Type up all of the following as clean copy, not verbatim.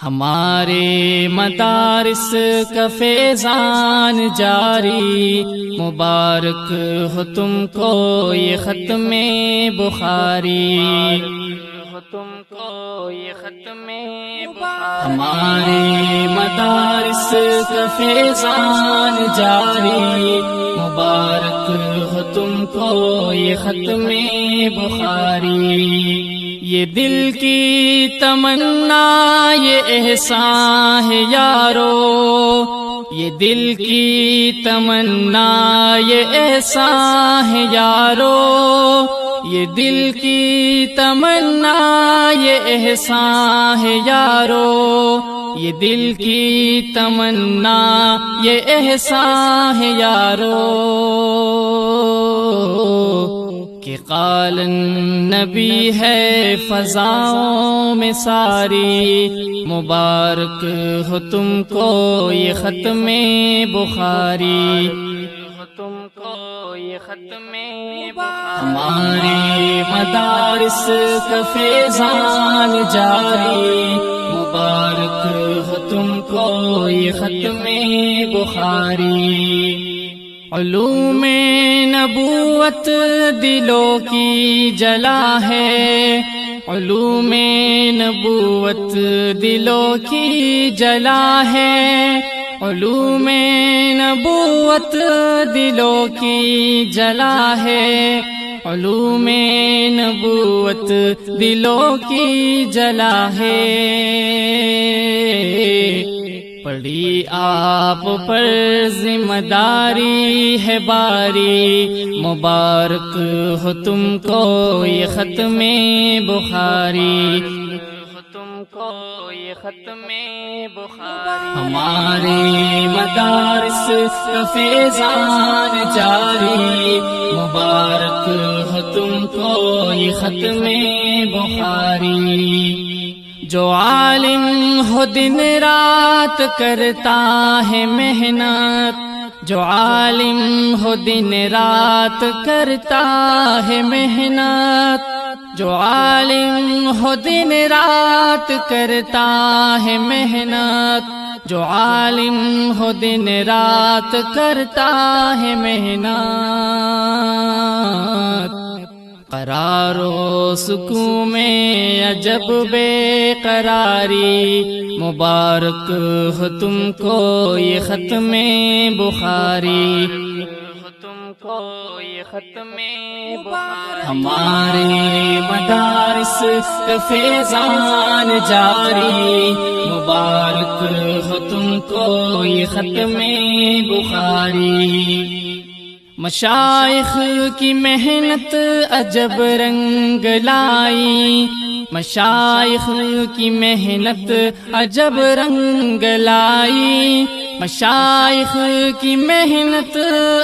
ہمارے مدارس کا فیضان جاری، مبارک ہو تم کو یہ ختم بخاری، تم کو یہ ختم بخاری۔ ہمارے مدارس کا فیضان جاری، مبارک ہو تم کو یہ ختم بخاری۔ یہ دل کی تمنا یہ احسان ہے یارو، یہ دل کی تمنا یہ احسان ہے یارو، یہ دل کی تمنا یہ احسان ہے یارو، یہ دل کی تمنا یہ احسان ہے یارو، کہ قال النبی ہے فضاؤں میں ساری، مبارک ہو تم کو یہ ختم بخاری، تم کو یہ ختم بخاری۔ ہمارے مدارس کا فیضان جاری، مبارک ہو تم کو یہ ختم بخاری۔ علوم نبوت دلوں کی جلا ہے، علوم نبوت دلوں کی جلا ہے، علوم نبوت دلوں کی جلا ہے، علوم نبوت دلوں کی جلا ہے۔ پڑی آپ پر ذمہ داری ہے باری، مبارک ہو تم کو یہ ختم بخاری، تم کو یہ ختم بخاری۔ ہمارے مدارس کا فیضان جاری، مبارک ہو تم کو یہ ختم بخاری۔ جو عالم ہو دن رات کرتا ہے محنت، جو عالم ہو دن رات کرتا ہے محنت، جو عالم ہو دن رات کرتا ہے محنت، جو عالم ہو دن رات کرتا ہے محنت، قرار و سکون میں عجب بے قراری، مبارک ہو تم کو یہ ختم بخاری، تم کو یہ ختم بخاری۔ ہمارے مدارس کا فیضان جاری، مبارک ہو تم کو یہ ختم بخاری۔ مشائخ کی محنت عجب رنگ لائی، مشائخ کی محنت عجب رنگ لائی، مشائخ کی محنت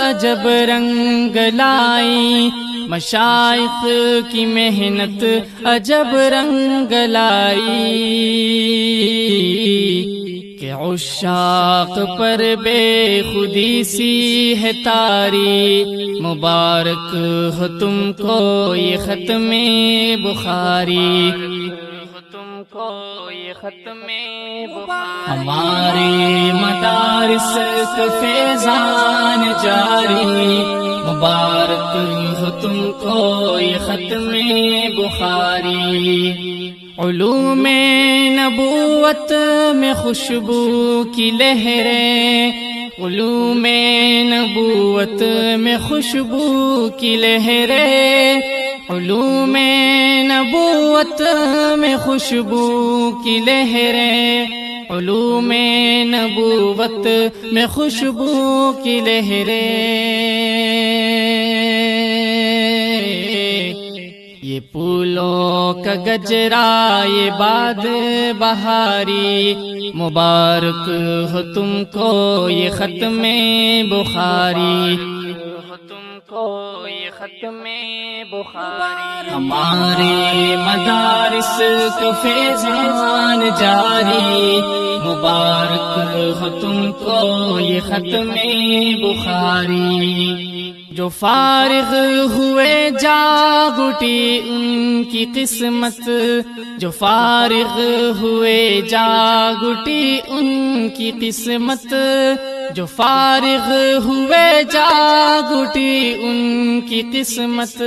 عجب رنگ لائی، مشائخ کی محنت عجب رنگ لائی، کہ عشاق پر بے خودی سی ہے تاری، مبارک ہو تم کو یہ ختم بخاری، تم کو یہ ختم بخاری۔ ہمارے مدارس کا فیضان جاری، مبارک ہو تم کو یہ ختم بخاری۔ علوم نبوت میں خوشبو کی لہریں، علوم نبوت میں خوشبو کی لہریں، علوم نبوت میں خوشبو کی لہریں، علوم نبوت میں خوشبو کی لہریں۔ یہ پھولوں کا گجرا یہ باد بہاری، مبارک ہو تم کو یہ ختم بخاری، تم کو یہ ختم بخاری۔ ہمارے مدارس کا فیضان جاری، مبارک ہو تم کو یہ ختم بخاری۔ جو فارغ ہوئے جاگ اٹھی ان کی قسمت، جو فارغ ہوئے جاگ اٹھی ان کی قسمت، جو فارغ ہوئے جاگ اٹھی ان کی قسمت،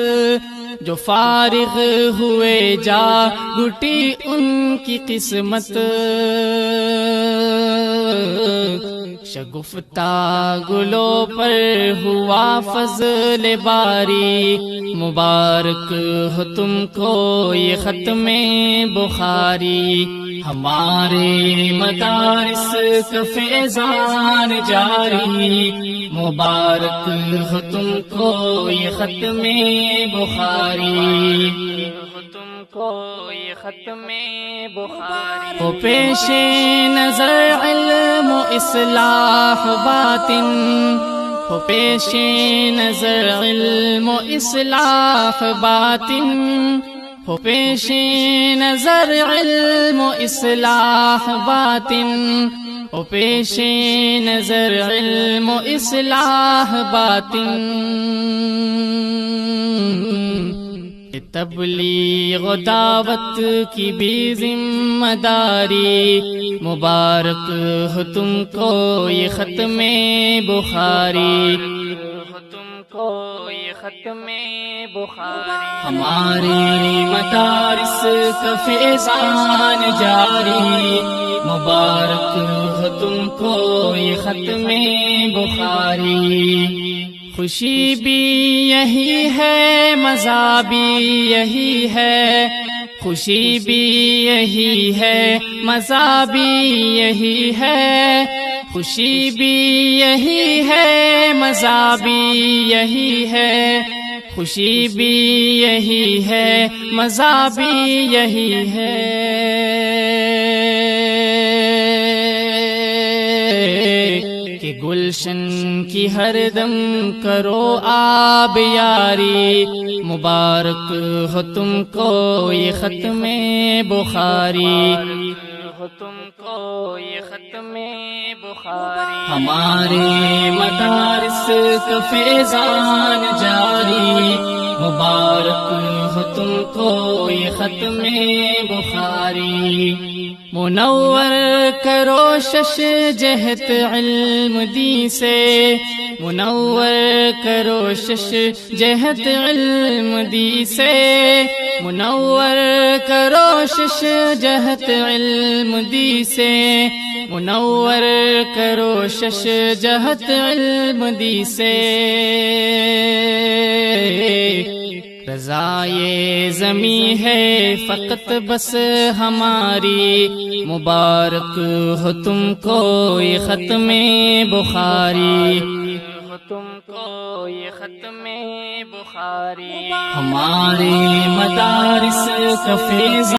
جو فارغ ہوئے جاگ اٹھی ان کی قسمت، شگفتہ گلوں پر ہوا فضل باری، مبارک ہو تم کو یہ ختم بخاری، ہمارے مدارس کا فیضان جاری، مبارک ہو تم کو یہ ختم بخاری، تم کو یہ ختم بخاری، ہو پیش نظر علم و اصلاح باطن، ہو پیش نظر علم و اصلاح باطن، ہو پیش نظر علم و اصلاح باطن، ہو پیش نظر علم و اصلاح باطن، تبلیغ و دعوت کی بھی ذمہ داری، مبارک ہو تم کو یہ ختم بخاری، تم کو یہ ختم بخاری، ہمارے مدارس کا فیضان جاری، مبارک ہو تم کو یہ ختم بخاری، خوشی بھی یہی ہے مزہ بھی یہی ہے، خوشی بھی یہی ہے مزہ بھی یہی ہے، خوشی بھی یہی ہے مزہ بھی یہی ہے، خوشی بھی یہی ہے مزہ بھی یہی ہے، کہ گلشن کی ہر دم کرو آب یاری، مبارک ہو تم کو یہ ختم بخاری، ہو تم کو یہ ختم بخاری، ہمارے مدارس کا فیضان جاری، مبارک ہو تم کو یہ ختم بخاری، منور کرو شش جہت علم دی سے، منور کرو شش جہت علم دی سے، منور کرو شش جہت علم دی سے، منور کرو شش جہت علم دی سے، رضائے زمیں ہے فقط بس ہماری، مبارک ہو تم کو یہ ختم بخاری، ہو تم کو یہ ختم بخاری، ہمارے مدارس کا فیضان